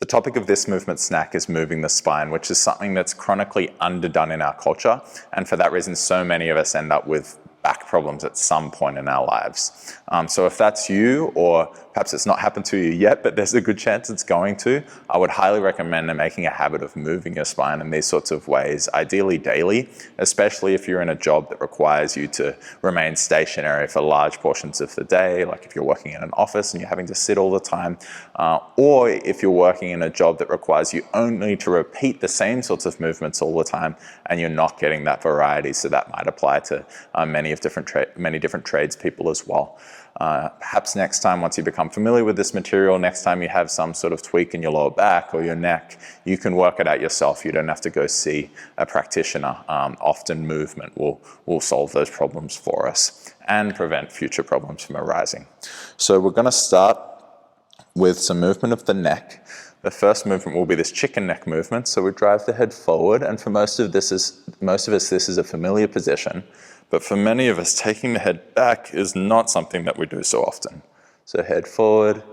topic of this movement snack is moving the spine, which is something that's chronically underdone in our culture. And for that reason, so many of us end up with back problems at some point in our lives. So if that's you, or perhaps it's not happened to you yet, but there's a good chance it's going to, I would highly recommend making a habit of moving your spine in these sorts of ways, ideally daily, especially if you're in a job that requires you to remain stationary for large portions of the day, like if you're working in an office and you're having to sit all the time, or if you're working in a job that requires you only to repeat the same sorts of movements all the time and you're not getting that variety. So that might apply to many different tradespeople as well. Perhaps next time, once you become familiar with this material, next time you have some sort of tweak in your lower back or your neck, you can work it out yourself. You don't have to go see a practitioner. Often movement will solve those problems for us and prevent future problems from arising. So we're going to start with some movement of the neck. The first movement will be this chicken neck movement. So we drive the head forward, and for most of us, this is a familiar position. But for many of us, taking the head back is not something that we do so often. So head forward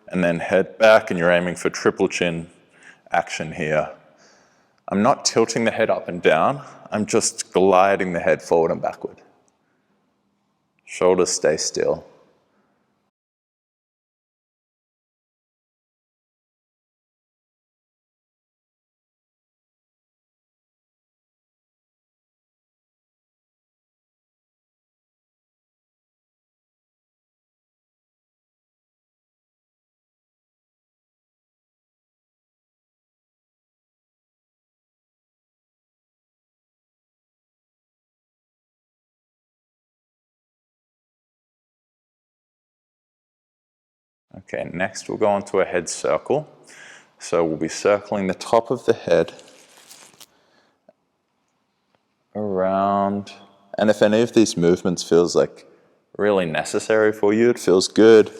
and then head back, and you're aiming for triple chin action here. I'm not tilting the head up and down. I'm just gliding the head forward and backward. Shoulders stay still. Okay, next we'll go on to a head circle. So we'll be circling the top of the head around. And if any of these movements feels like really necessary for you, it feels good,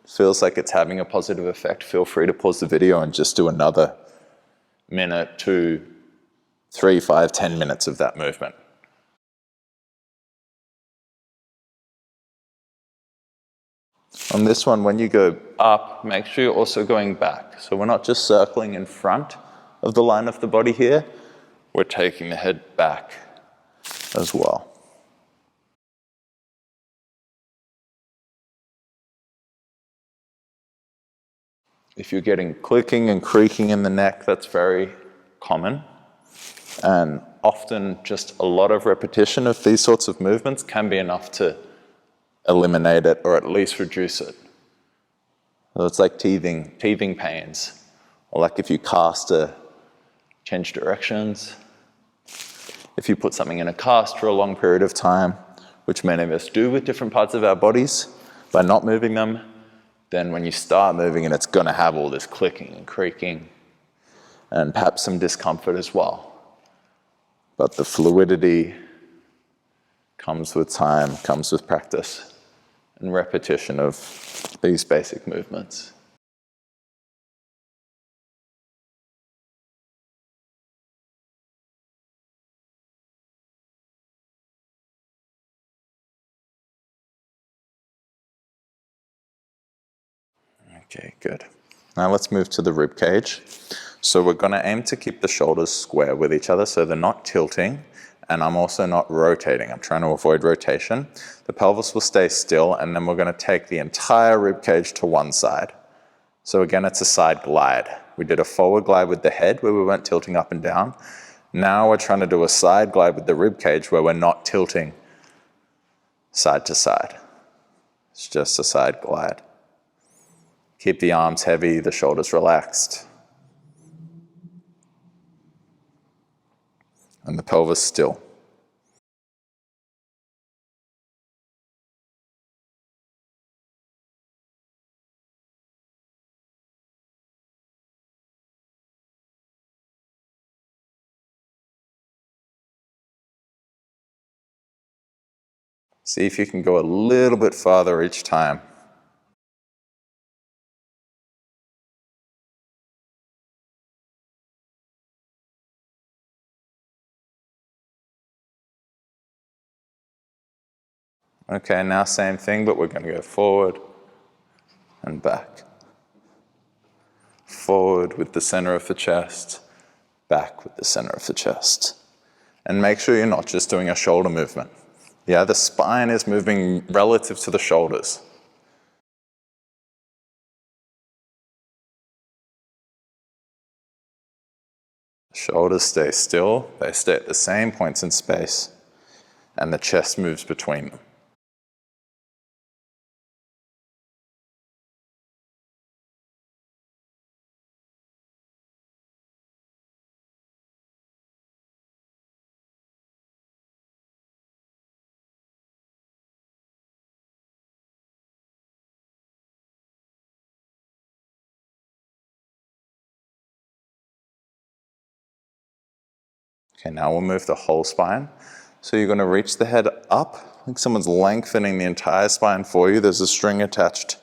feels like it's having a positive effect, feel free to pause the video and just do another minute, 2, 3, 5, 10 minutes of that movement. On this one, when you go up, make sure you're also going back. So we're not just circling in front of the line of the body here, we're taking the head back as well. If you're getting clicking and creaking in the neck, that's very common. And often just a lot of repetition of these sorts of movements can be enough to eliminate it or at least reduce it. So it's like teething pains, or like if you change directions. If you put something in a cast for a long period of time, which many of us do with different parts of our bodies, by not moving them, then when you start moving it, it's going to have all this clicking and creaking and perhaps some discomfort as well. But the fluidity comes with time, comes with practice and repetition of these basic movements. Okay, good. Now let's move to the rib cage. So we're going to aim to keep the shoulders square with each other so they're not tilting, and I'm also not rotating. I'm trying to avoid rotation. The pelvis will stay still, and then we're going to take the entire rib cage to one side. So again, it's a side glide. We did a forward glide with the head where we weren't tilting up and down. Now we're trying to do a side glide with the rib cage where we're not tilting side to side. It's just a side glide. Keep the arms heavy, the shoulders relaxed. And the pelvis still. See if you can go a little bit farther each time. Okay, now same thing, but we're going to go forward and back. forward with the center of the chest, back with the center of the chest. And make sure you're not just doing a shoulder movement. Yeah, the spine is moving relative to the shoulders. Shoulders stay still, they stay at the same points in space, and the chest moves between them. Okay, now we'll move the whole spine. So you're going to reach the head up, like someone's lengthening the entire spine for you. There's a string attached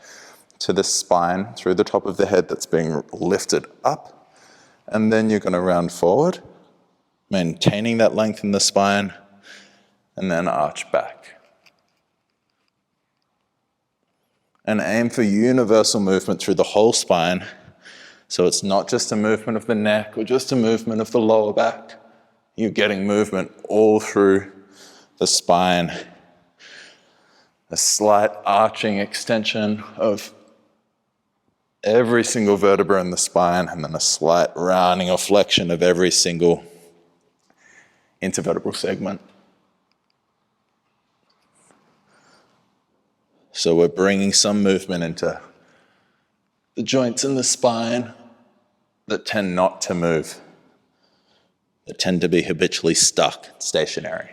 to the spine through the top of the head that's being lifted up. And then you're going to round forward, maintaining that length in the spine, and then arch back. And aim for universal movement through the whole spine. So it's not just a movement of the neck or just a movement of the lower back. You're getting movement all through the spine. A slight arching extension of every single vertebra in the spine, and then a slight rounding or flexion of every single intervertebral segment. So we're bringing some movement into the joints in the spine that tend not to move, that tend to be habitually stuck, stationary.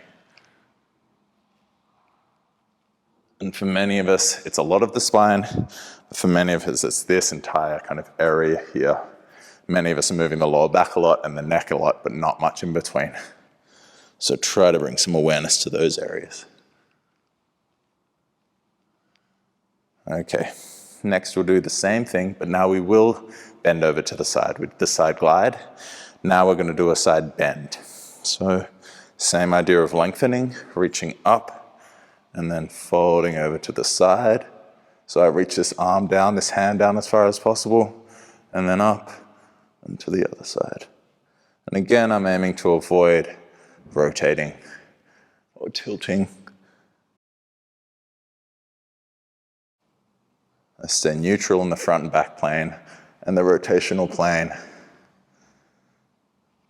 And for many of us, it's a lot of the spine. But for many of us, it's this entire kind of area here. Many of us are moving the lower back a lot and the neck a lot, but not much in between. So try to bring some awareness to those areas. Okay, next we'll do the same thing, but now we will bend over to the side with the side glide. Now we're going to do a side bend. So same idea of lengthening, reaching up, and then folding over to the side. So I reach this arm down, this hand down as far as possible, and then up and to the other side. And again, I'm aiming to avoid rotating or tilting. I stay neutral in the front and back plane and the rotational plane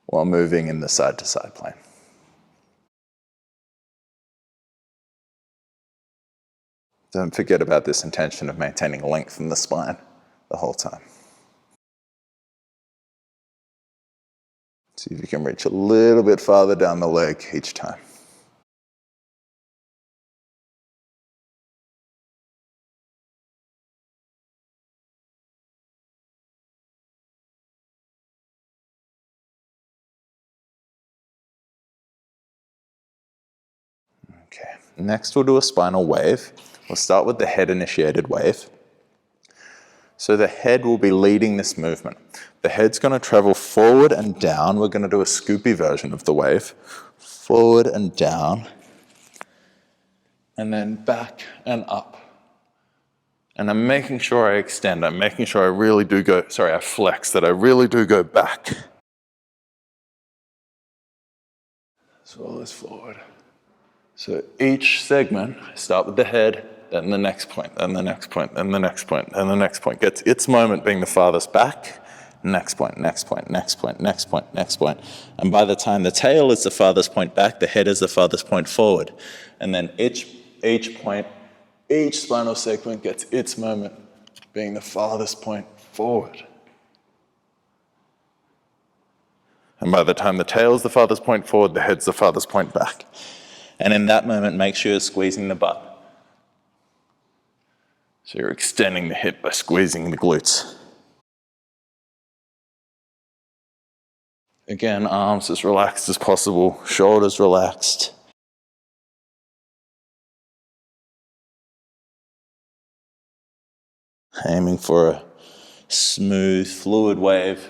while moving in the side to side plane. Don't forget about this intention of maintaining length in the spine the whole time. See if you can reach a little bit farther down the leg each time. Okay, next we'll do a spinal wave. We'll start with the head-initiated wave. So the head will be leading this movement. The head's going to travel forward and down. We're going to do a scoopy version of the wave. Forward and down. And then back and up. And I'm making sure I extend. I'm making sure I really do go, I flex, that I really do go back. As well as forward. So each segment, I start with the head, then the next point, then the next point, then the next point, then the next point. Gets its moment being the farthest back. Next point, next point, next point, next point, next point. And by the time the tail is the farthest point back, the head is the farthest point forward. And then each point, each spinal segment gets its moment being the farthest point forward. And by the time the tail is the farthest point forward, the head's the farthest point back. And in that moment, make sure you're squeezing the butt. So you're extending the hip by squeezing the glutes. Again, arms as relaxed as possible, shoulders relaxed. Aiming for a smooth, fluid wave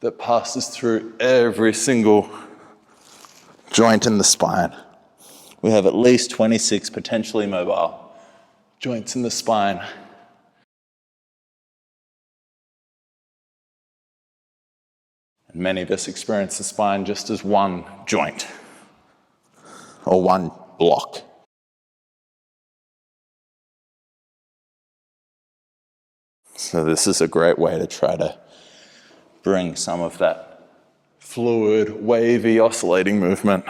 that passes through every single joint in the spine. We have at least 26 potentially mobile joints in the spine. And many of us experience the spine just as one joint or one block. So this is a great way to try to bring some of that fluid, wavy, oscillating movement,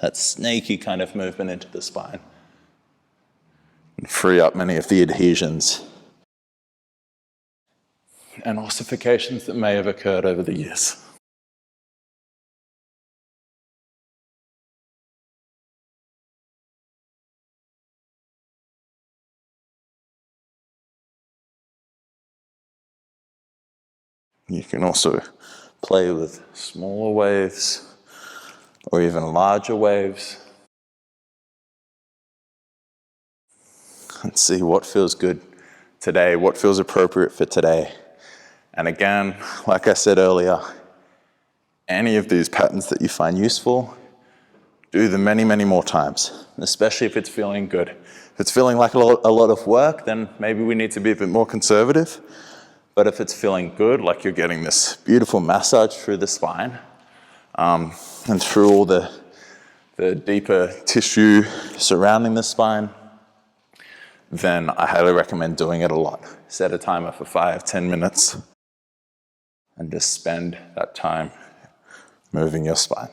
that snaky kind of movement into the spine, and free up many of the adhesions and ossifications that may have occurred over the years. You can also play with smaller waves or even larger waves and see what feels good today, what feels appropriate for today. And again, like I said earlier, any of these patterns that you find useful, do them many, many more times, especially if it's feeling good. If it's feeling like a lot of work, then maybe we need to be a bit more conservative. But if it's feeling good, like you're getting this beautiful massage through the spine and through all the deeper tissue surrounding the spine, then I highly recommend doing it a lot. Set a timer for 5-10 minutes and just spend that time moving your spine.